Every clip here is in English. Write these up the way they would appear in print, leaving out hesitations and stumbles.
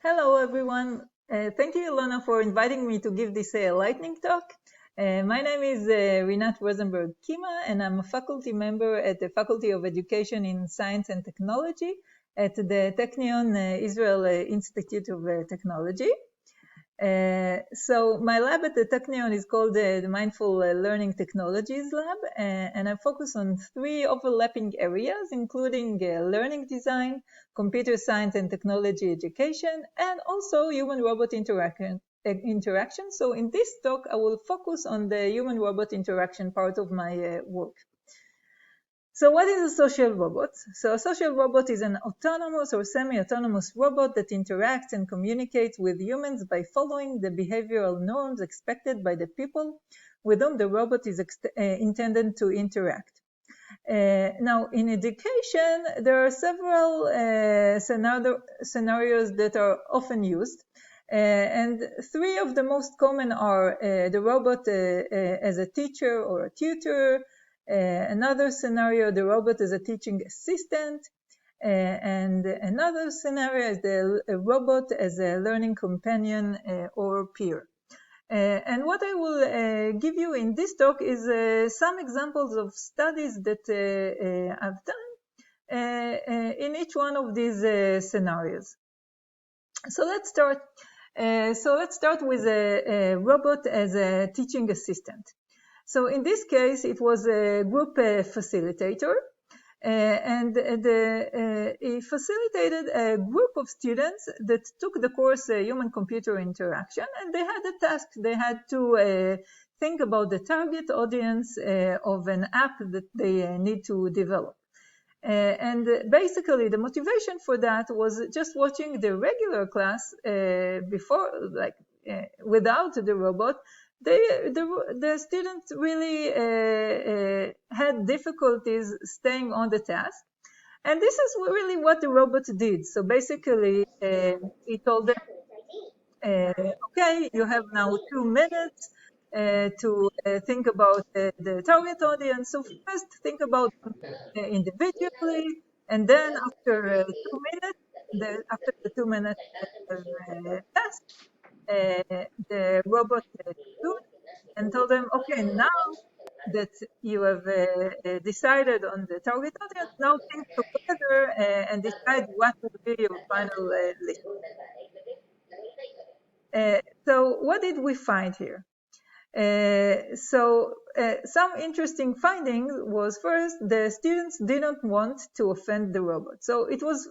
Hello, everyone. Thank you, Ilona, for inviting me to give this lightning talk. My name is Rinat Rosenberg-Kima, and I'm a faculty member at the Faculty of Education in Science and Technology at the Technion Israel Institute of Technology. So my lab at the Technion is called the Mindful Learning Technologies Lab, and I focus on three overlapping areas, including learning design, computer science and technology education, and also human-robot interaction. So in this talk, I will focus on the human-robot interaction part of my work. So what is a social robot? So a social robot is an autonomous or semi-autonomous robot that interacts and communicates with humans by following the behavioral norms expected by the people with whom the robot is intended to interact. Now, in education, there are several scenarios that are often used. And three of the most common are the robot as a teacher or a tutor, another scenario, the robot as a teaching assistant, and another scenario is the robot as a learning companion or peer. And what I will give you in this talk is some examples of studies that I've done in each one of these scenarios. So let's start. Let's start with a robot as a teaching assistant. So in this case, it was a group facilitator, and he facilitated a group of students that took the course Human-Computer Interaction, and they had a task. They had to think about the target audience of an app that they need to develop. And basically, the motivation for that was just watching the regular class before, without the robot. The students really had difficulties staying on the task. And this is really what the robot did. So basically, he told them, okay, you have now 2 minutes to think about the target audience. So first, think about them individually, and then after 2 minutes, after the 2 minutes task, the robot stood and told them, okay, now that you have decided on the target audience, now think together and decide what will be your final list. So what did we find here? Some interesting findings was first, the students didn't want to offend the robot. So it was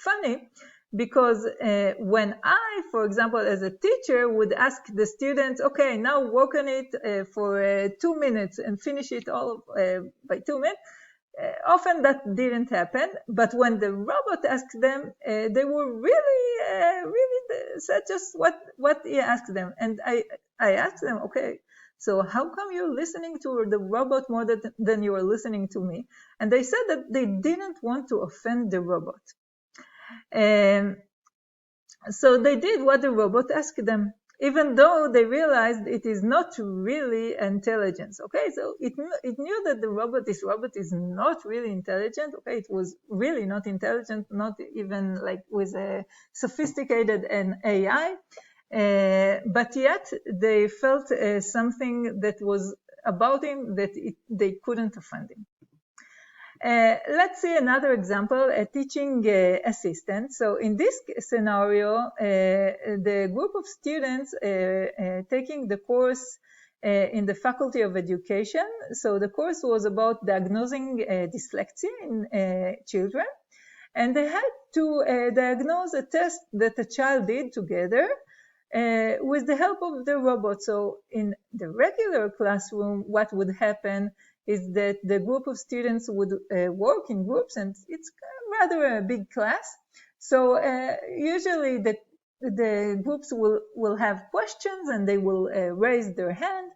funny because when I, for example, as a teacher would ask the students, okay, now work on it for 2 minutes and finish it all by 2 minutes, often that didn't happen, but when the robot asked them, they were really said just what he asked them. And I asked them, okay, so how come you're listening to the robot more than you are listening to me? And they said that they didn't want to offend the robot. So they did what the robot asked them, even though they realized it is not really intelligence. Okay, so it knew that the robot is not really intelligent. Okay, it was really not intelligent, not even like with a sophisticated an AI. But yet they felt something that was about him that they couldn't offend him. Let's see another example, a teaching assistant. So in this scenario, the group of students taking the course in the Faculty of Education. So the course was about diagnosing dyslexia in children. And they had to diagnose a test that a child did together with the help of the robot. So in the regular classroom, what would happen is that the group of students would work in groups, and it's rather a big class. So usually the groups will have questions and they will raise their hand,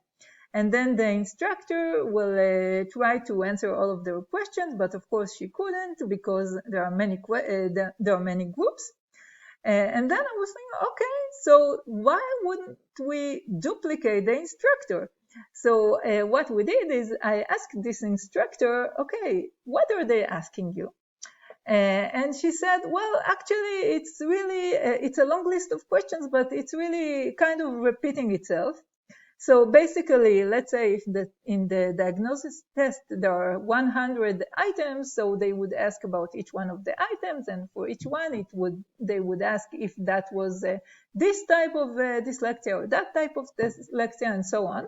and then the instructor will try to answer all of their questions, but of course she couldn't because there are many groups. And then I was thinking, okay, so why wouldn't we duplicate the instructor? So what we did is I asked this instructor, okay, what are they asking you? And she said, well, actually, it's really, it's a long list of questions, but it's really kind of repeating itself. So basically, let's say if in the diagnosis test there are 100 items, so they would ask about each one of the items, and for each one they would ask if that was this type of dyslexia or that type of dyslexia, and so on.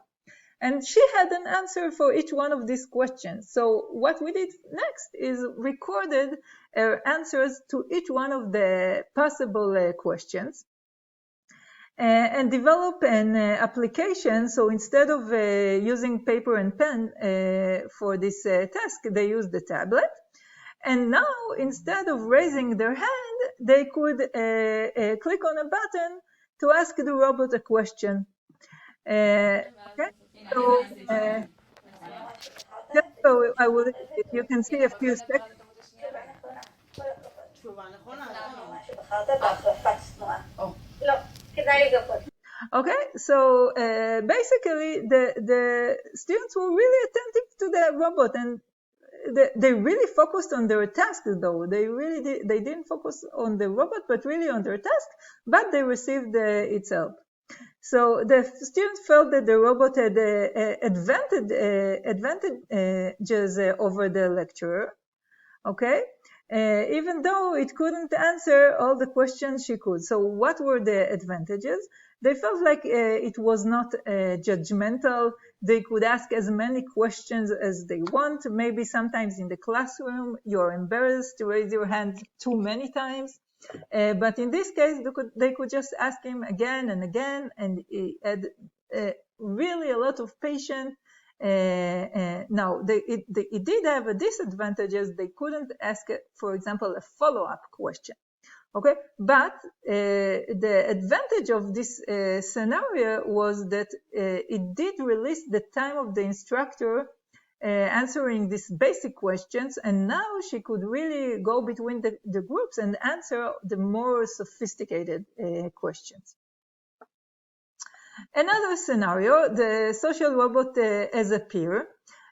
And she had an answer for each one of these questions. So what we did next is recorded answers to each one of the possible questions. And develop an application. So instead of using paper and pen for this task, they used the tablet. And now, instead of raising their hand, they could click on a button to ask the robot a question. Okay? So, just so I will, you can see a few seconds. Okay, so basically the students were really attentive to the robot, and they really focused on their task, though. They didn't focus on the robot, but really on their task, but they received its help. So the students felt that the robot had advantages over the lecturer, okay? Even though it couldn't answer all the questions she could. So what were the advantages? They felt like it was not judgmental. They could ask as many questions as they want. Maybe sometimes in the classroom, you're embarrassed to raise your hand too many times. But in this case, they could just ask him again and again, and he had really a lot of patience. Now, it did have a disadvantages. They couldn't ask, for example, a follow-up question. Okay, but the advantage of this scenario was that it did release the time of the instructor answering these basic questions, and now she could really go between the groups and answer the more sophisticated questions. Another scenario, the social robot as a peer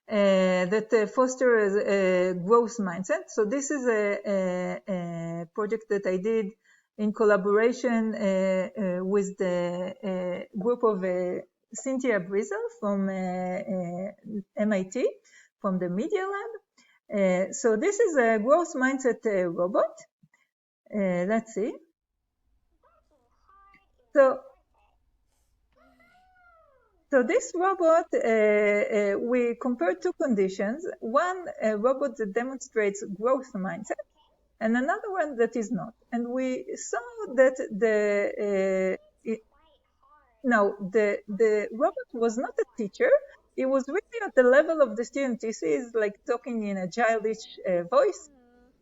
that fosters a growth mindset. So this is a project that I did in collaboration with the group of Cynthia Brizel from MIT, from the Media Lab. So this is a growth mindset robot. Let's see. So this robot, we compared two conditions. One, a robot that demonstrates growth mindset, and another one that is not. And we saw that the robot was not a teacher. It was really at the level of the student. You see, it's like talking in a childish voice.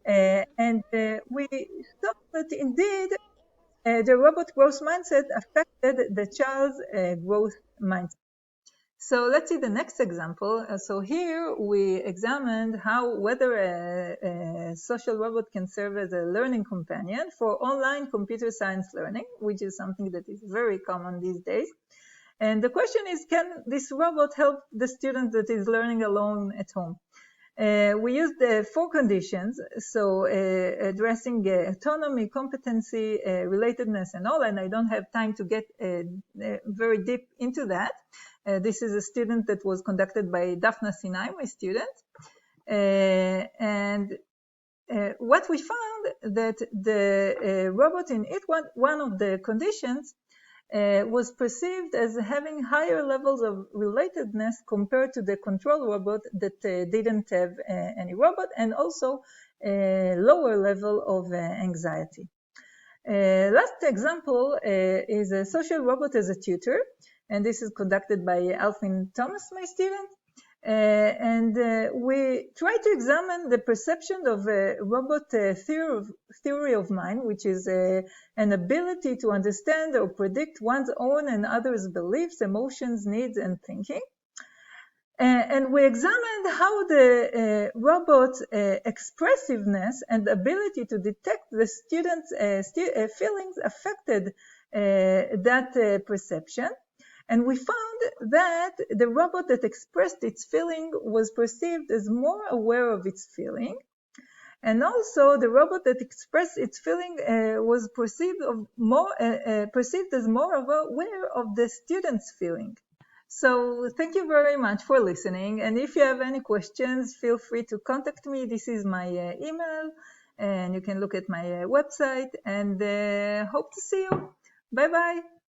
And we saw that indeed the robot growth mindset affected the child's growth mindset. So let's see the next example. So here we examined whether a social robot can serve as a learning companion for online computer science learning, which is something that is very common these days. And the question is, can this robot help the student that is learning alone at home? We used 4 conditions, so addressing autonomy, competency, relatedness, and all, and I don't have time to get very deep into that. This is a student that was conducted by Daphna Sinai, my student. And what we found that the robot in one of the conditions was perceived as having higher levels of relatedness compared to the control robot that didn't have any robot, and also a lower level of anxiety. Last example is a social robot as a tutor, and this is conducted by Alfin Thomas, my student. And we try to examine the perception of a robot theory of mind, which is an ability to understand or predict one's own and others' beliefs, emotions, needs, and thinking. And we examined how the robot's expressiveness and ability to detect the students' feelings affected that perception. And we found that the robot that expressed its feeling was perceived as more aware of its feeling. And also, the robot that expressed its feeling was perceived as more aware of the student's feeling. So thank you very much for listening. And if you have any questions, feel free to contact me. This is my email, and you can look at my website. And hope to see you. Bye-bye.